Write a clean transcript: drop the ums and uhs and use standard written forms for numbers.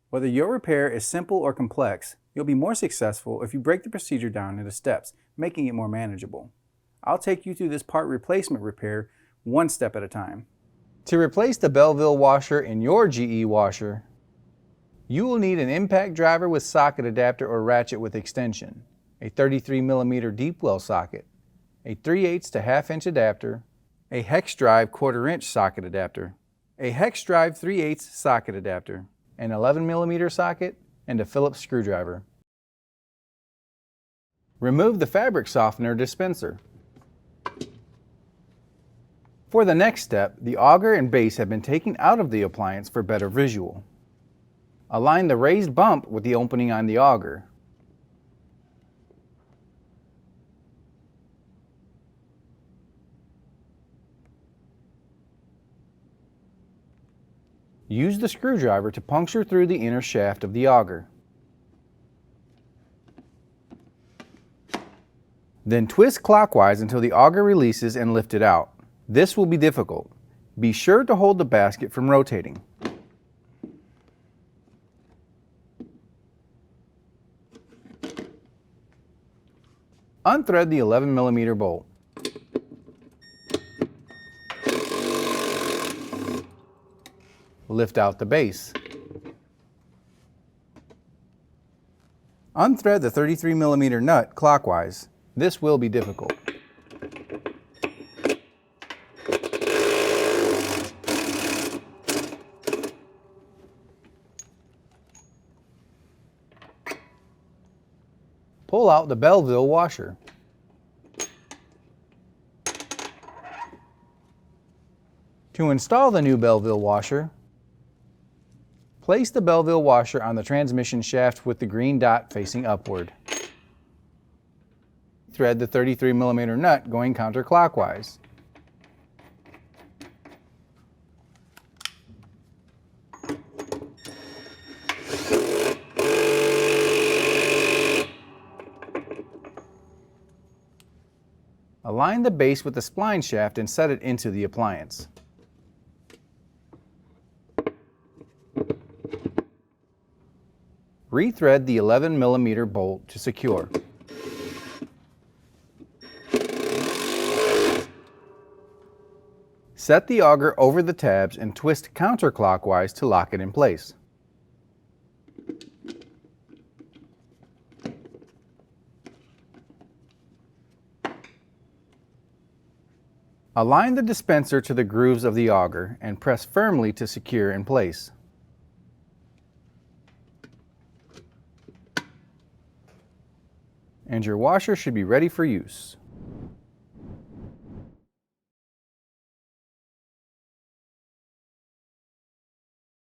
Whether your repair is simple or complex, you'll be more successful if you break the procedure down into steps, making it more manageable. I'll take you through this part replacement repair one step at a time. To replace the Belleville washer in your GE washer, you will need an impact driver with socket adapter or ratchet with extension, a 33mm deep well socket, a 3/8 to 1/2 inch adapter, a hex drive 1/4 inch socket adapter, a hex drive 3/8 socket adapter, an 11mm socket, and a Phillips screwdriver. Remove the fabric softener dispenser. For the next step, the auger and base have been taken out of the appliance for better visual. Align the raised bump with the opening on the auger. Use the screwdriver to puncture through the inner shaft of the auger. Then twist clockwise until the auger releases and lift it out. This will be difficult. Be sure to hold the basket from rotating. Unthread the 11mm bolt. Lift out the base. Unthread the 33mm nut clockwise. This will be difficult. Pull out the Belleville washer. To install the new Belleville washer, place the Belleville washer on the transmission shaft with the green dot facing upward. Thread the 33mm nut going counterclockwise. Align the base with the spline shaft and set it into the appliance. Rethread the 11mm bolt to secure. Set the auger over the tabs and twist counterclockwise to lock it in place. Align the dispenser to the grooves of the auger and press firmly to secure in place. And your washer should be ready for use.